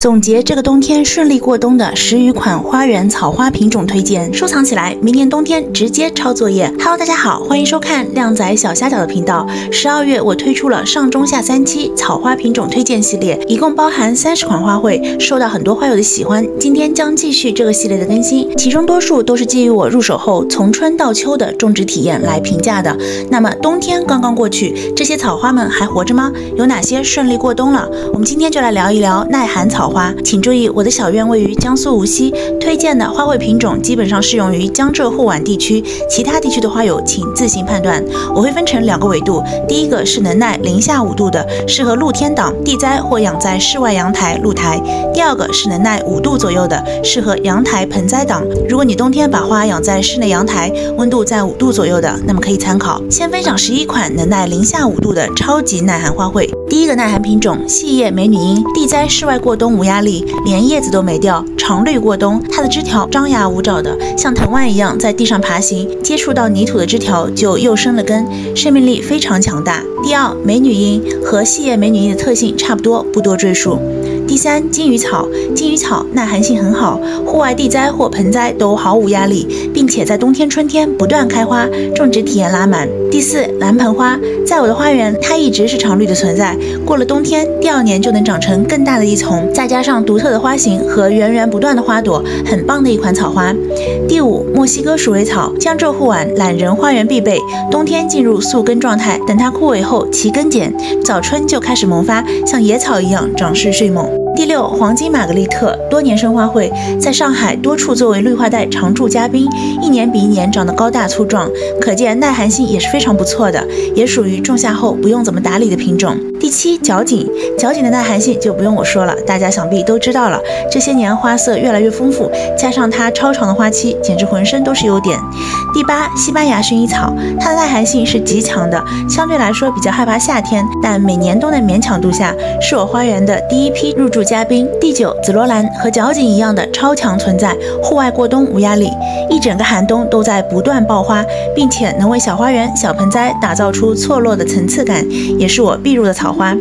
总结这个冬天顺利过冬的10余款花园草花品种推荐，收藏起来，明年冬天直接抄作业。Hello， 大家好，欢迎收看靓仔小虾饺的频道。12月我推出了上中下3期草花品种推荐系列，一共包含30款花卉，受到很多花友的喜欢。今天将继续这个系列的更新，其中多数都是基于我入手后从春到秋的种植体验来评价的。那么冬天刚刚过去，这些草花们还活着吗？有哪些顺利过冬了？我们今天就来聊一聊耐寒草花。请注意，我的小院位于江苏无锡，推荐的花卉品种基本上适用于江浙沪皖地区，其他地区的花友请自行判断。我会分成2个维度，第一个是能耐零下5度的，适合露天档地栽或养在室外阳台露台；第二个是能耐5度左右的，适合阳台盆栽档。如果你冬天把花养在室内阳台，温度在5度左右的，那么可以参考。先分享11款能耐零下5度的超级耐寒花卉。第一个耐寒品种细叶美女樱，地栽室外过冬无压力，连叶子都没掉，常绿过冬。它的枝条张牙舞爪的，像藤蔓一样在地上爬行，接触到泥土的枝条就又生了根，生命力非常强大。第二，美女樱和细叶美女樱的特性差不多，不多赘述。第三，金鱼草。金鱼草耐寒性很好，户外地栽或盆栽都毫无压力，并且在冬天春天不断开花，种植体验拉满。第四，蓝盆花。在我的花园，它一直是常绿的存在，过了冬天，第2年就能长成更大的一丛，再加上独特的花型和源源不断的花朵，很棒的一款草花。第五，墨西哥鼠尾草。江浙沪皖懒人花园必备，冬天进入宿根状态，等它枯萎后齐根剪，早春就开始萌发，像野草一样长势迅猛。第6，黄金玛格丽特，多年生花卉，在上海多处作为绿化带常驻嘉宾，一年比一年长得高大粗壮，可见耐寒性也是非常不错的，也属于种下后不用怎么打理的品种。第7，角堇。角堇的耐寒性就不用我说了，大家想必都知道了，这些年花色越来越丰富，加上它超长的花期，简直浑身都是优点。第8，西班牙薰衣草，它的耐寒性是极强的，相对来说比较害怕夏天，但每年都能勉强度夏，是我花园的第一批入驻嘉宾。第9，紫罗兰，和角堇一样的超强存在，户外过冬无压力，一整个寒冬都在不断爆花，并且能为小花园、小盆栽打造出错落的层次感，也是我必入的草花。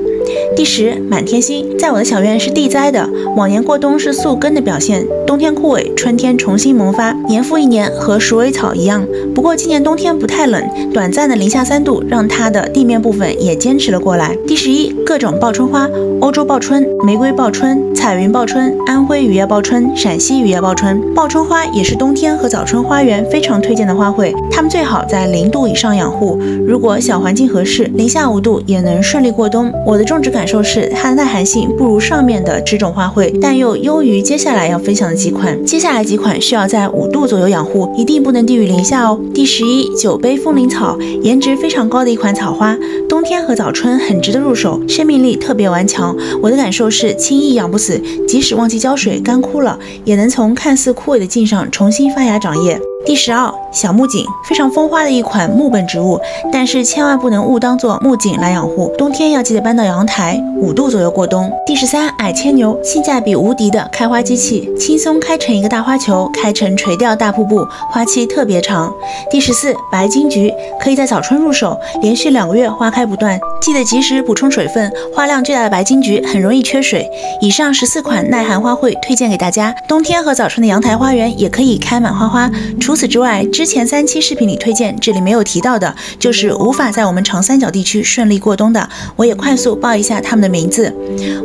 第10，满天星。在我的小院是地栽的，往年过冬是宿根的表现，冬天枯萎，春天重新萌发，年复一年，和鼠尾草一样。不过今年冬天不太冷，短暂的零下3度让它的地面部分也坚持了过来。第11，各种报春花。欧洲报春、玫瑰报春、彩云报春、安徽雨夜报春、陕西雨夜报春。报春花也是冬天和早春花园非常推荐的花卉，它们最好在0度以上养护，如果小环境合适，零下5度也能顺利过冬。我的种植感受是它的耐寒性不如上面的植种花卉，但又优于接下来要分享的几款。接下来几款需要在5度左右养护，一定不能低于零下哦。第11，酒杯风铃草，颜值非常高的一款草花，冬天和早春很值得入手，生命力特别顽强。我的感受是轻易养不死，即使忘记浇水干枯了，也能从看似枯萎的茎上重新发芽长叶。第12，小木槿，非常风花的一款木本植物，但是千万不能误当做木槿来养护，冬天要记得搬到阳台，5度左右过冬。第13，矮牵牛，性价比无敌的开花机器，轻松开成一个大花球，开成垂钓大瀑布，花期特别长。第14，白金菊，可以在早春入手，连续2个月花开不断，记得及时补充水分，花量巨大的白金菊很容易缺水。以上14款耐寒花卉推荐给大家，冬天和早春的阳台花园也可以开满花花。除此之外，之前3期视频里推荐这里没有提到的，就是无法在我们长三角地区顺利过冬的，我也快速报一下它们的名字：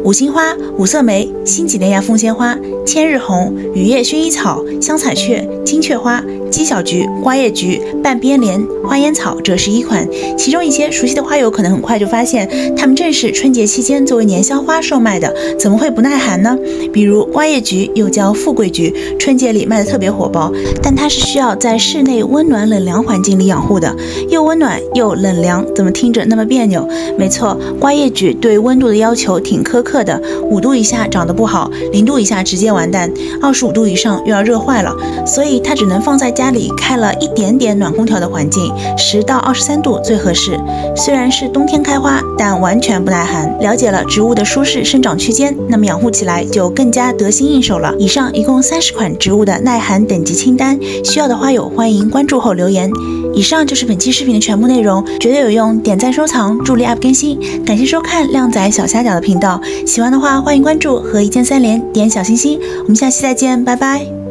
五星花、五色梅、新几内亚凤仙花、千日红、雨夜薰衣草、香彩雀、金雀花、鸡小菊、花叶菊、半边莲、花烟草，这11款。其中一些熟悉的花友可能很快就发现，它们正是春节期间作为年宵花售卖的，怎么会不耐寒呢？比如花叶菊又叫富贵菊，春节里卖的特别火爆，但它是需要在室内温暖冷凉环境里养护的，又温暖又冷凉，怎么听着那么别扭？没错，花叶菊对温度的要求挺苛刻的，5度以下长得不好，0度以下直接完蛋，25度以上又要热坏了，所以它只能放在家里开了一点点暖空调的环境，10到23度最合适。虽然是冬天开花，但完全不耐寒。了解了植物的舒适生长区间，那么养护起来就更加得心应手了。以上一共30款植物的耐寒等级清单，需要的花友欢迎关注后留言。以上就是本期视频的全部内容，觉得有用点赞收藏，助力 UP 更新。感谢收看靓仔小虾饺的频道，喜欢的话欢迎关注和一键三连点小心心。我们下期再见，拜拜。